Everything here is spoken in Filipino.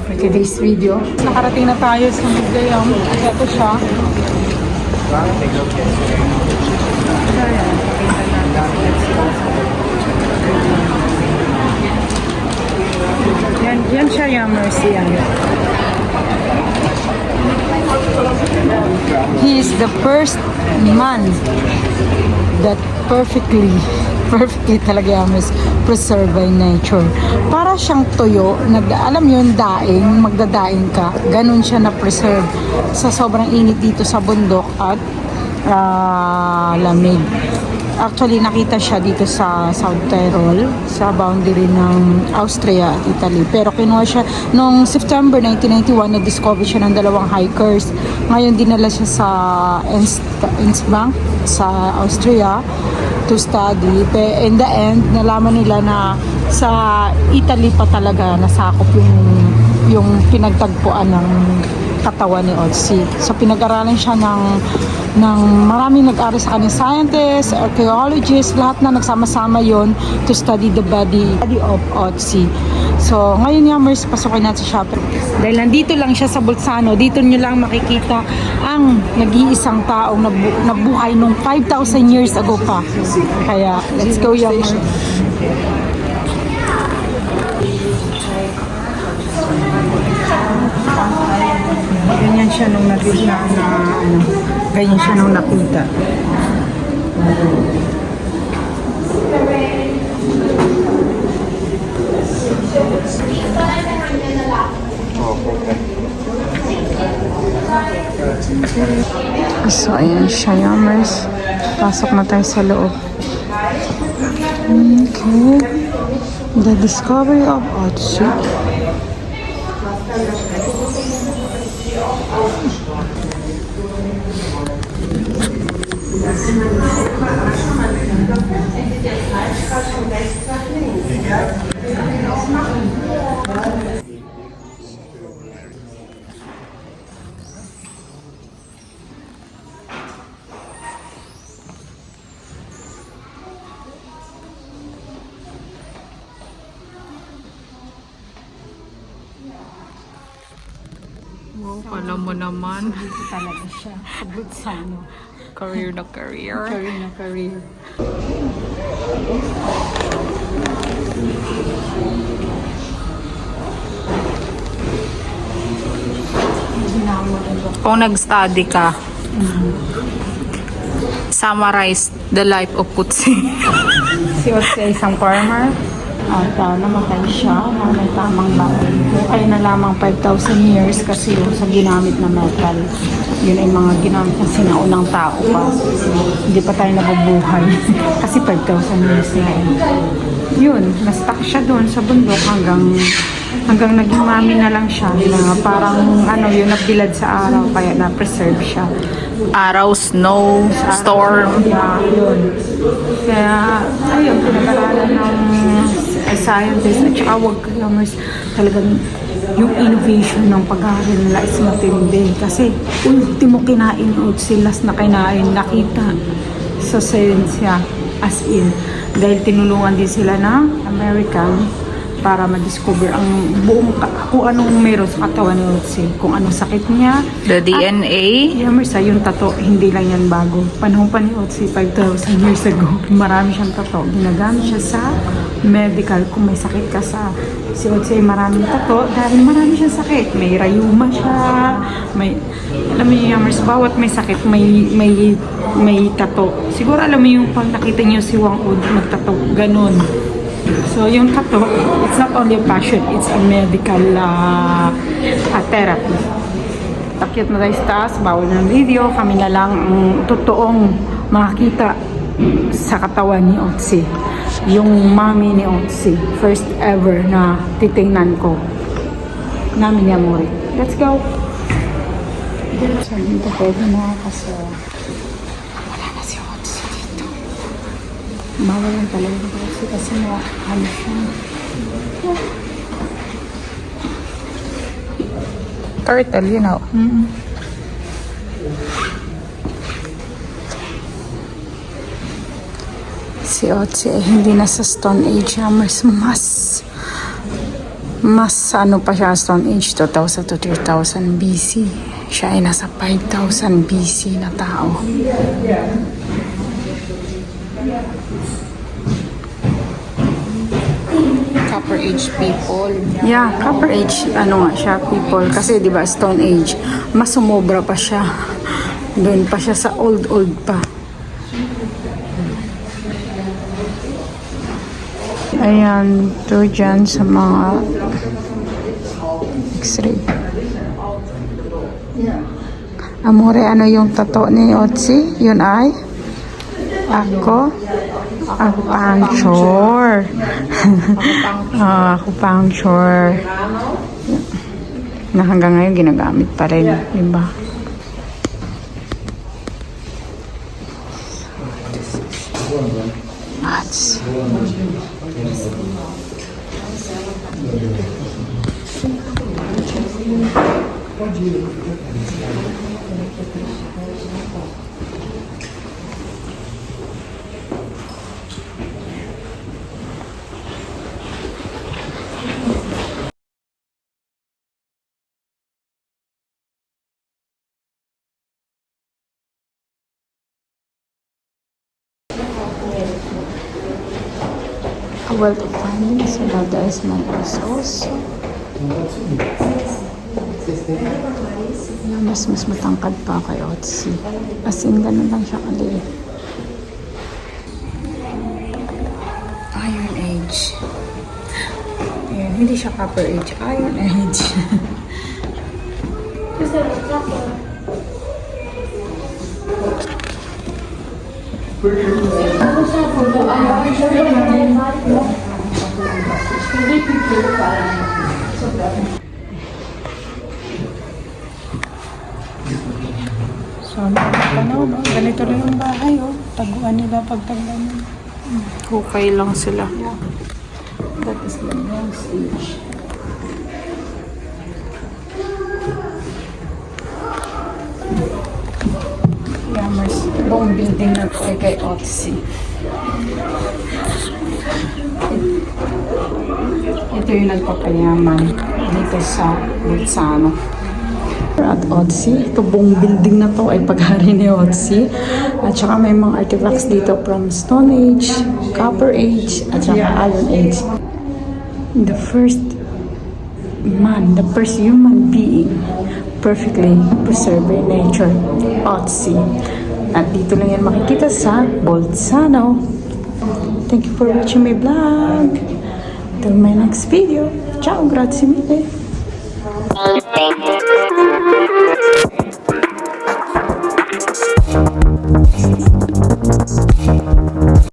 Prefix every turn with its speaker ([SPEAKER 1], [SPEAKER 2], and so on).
[SPEAKER 1] for today's video. Nakarating na tayo sa museum. Ito siya. Yan siya yung museum. He is the first man that perfectly talaga mas preserved by nature. Para siyang tuyo, alam yun, daing, magdadaing ka. Ganun siya na-preserve sa sobrang init dito sa bundok at lamig. Actually, nakita siya dito sa South Tyrol, sa boundary ng Austria at Italy. Pero kinuha siya noong September 1991, na-discover siya ng dalawang hikers. Ngayon, dinala siya sa Innsbruck, sa Austria, to study. But in the end, nalaman nila na sa Italy pa talaga nasakop yung pinagtagpuan ng katawan ni Otzi. So pinag-aralan siya ng maraming nag-aral sa kanya, scientists, archaeologists, lahat na nagsama-sama yon to study the body of Otzi. So ngayon nga, Mers, pasukin natin sa shop. Dahil nandito lang siya sa Bolzano, dito nyo lang makikita ang nag-iisang taong nabuhay nung 5,000 years ago pa. Kaya let's go, Mers. Ganyan siya nung nakita ganyan siya nung nakita. So ayan siya, Yamers. Pasok na tayo sa loob. Okay. The discovery of Otzi.
[SPEAKER 2] Wow, alam mo naman.
[SPEAKER 1] Dito talaga siya. Sa Bolzano.
[SPEAKER 2] Career na career.
[SPEAKER 1] Career na career.
[SPEAKER 2] Kung nag-study ka, summarize the life of Otzi.
[SPEAKER 1] Si Otzi ay isang farmer at namatay siya na may tamang bahay. Kaya na lamang 5,000 years kasi yung sa ginamit na metal, yun ay mga ginamit na sinaunang tao pa. Hindi pa tayo nabubuhay kasi 5,000 years na yun. Na-stuck siya doon sa bundok hanggang naging mami na lang siya na parang yun, nabilad sa araw kaya na-preserve siya.
[SPEAKER 2] Araw, snow, storm.
[SPEAKER 1] Yeah, yun. Kaya, ayun, pinag-aralan ng scientists at saka wag kayamers talagang yung innovation ng pag-aaral nila is matindi. Kasi, ultimo kinain o silas na kinain, nakita sa science as in. Dahil tinulungan din sila ng American para ma-discover ang buong kung anong meron sa katawan ni Otzi, kung anong sakit niya.
[SPEAKER 2] The DNA.
[SPEAKER 1] Yamers, yung tato, hindi lang yan bago. Panahon pa ni Otzi, 5,000 years ago, marami siyang tato. Ginagamit siya sa medical. Kung may sakit ka si Otzi ay maraming tato dahil marami siyang sakit. May rayuma siya, alam mo yung Yamers, bawat may sakit, may tato. Siguro alam mo yung pag nakita niyo si Wang Od magtato, ganun. So, yung tato, it's not only a passion, it's a medical therapy. Takyat na tayo sa taas, bawal ng video, kami na lang ang totoong makakita sa katawan ni Otzi. Yung mami ni Otzi, first ever na titingnan ko. Namin ni Amore. Let's go! So, dito pwede na kasi wala na si Otzi dito. Bawal lang talaga si Otzi kasi ano siya.
[SPEAKER 2] Turtle, you know. Si Otzi ay hindi na sa Stone Age, mas
[SPEAKER 1] Mas ano pa siya, Stone Age, 2000 to 3000 BC. Siya ay nasa 5000 BC na tao.
[SPEAKER 2] Copper Age people.
[SPEAKER 1] Yeah, Copper Age, ano nga siya, people. Kasi di ba Stone Age, mas sumobra pa siya. Doon pa siya sa old pa. Ayan, to dyan sa mga x-ray. Amore, ano yung tato ni Otzi? Yun ay? Ako? Acupuncture. Acupuncture. Na hanggang ngayon ginagamit pa rin, di ba? Mats. A wealth of findings about the Iceman is also mas matangkad pa kay Otzi. As in, ganun lang siya kaliit. Iron Age. Ayan, hindi siya Copper Age. Iron Age. So, panahon, no? Ganito rin yung bahay, oh. Taguan nila pagtaglan.
[SPEAKER 2] Hukay lang sila.
[SPEAKER 1] Yeah. That is the bronze age. Yeah, mas buong building na po ay kay Otzi. Ito yung nagpapayaman dito sa Bolzano. At Otzi, ito buong building na to ay paghari ni Otzi. At saka may mga artifacts dito from Stone Age, Copper Age, at saka Iron Age. The first man, the first human being perfectly preserved by nature, Otzi. At dito lang yan makikita sa Bolzano. Thank you for watching my vlog. Till my next video. Ciao, grazie mille.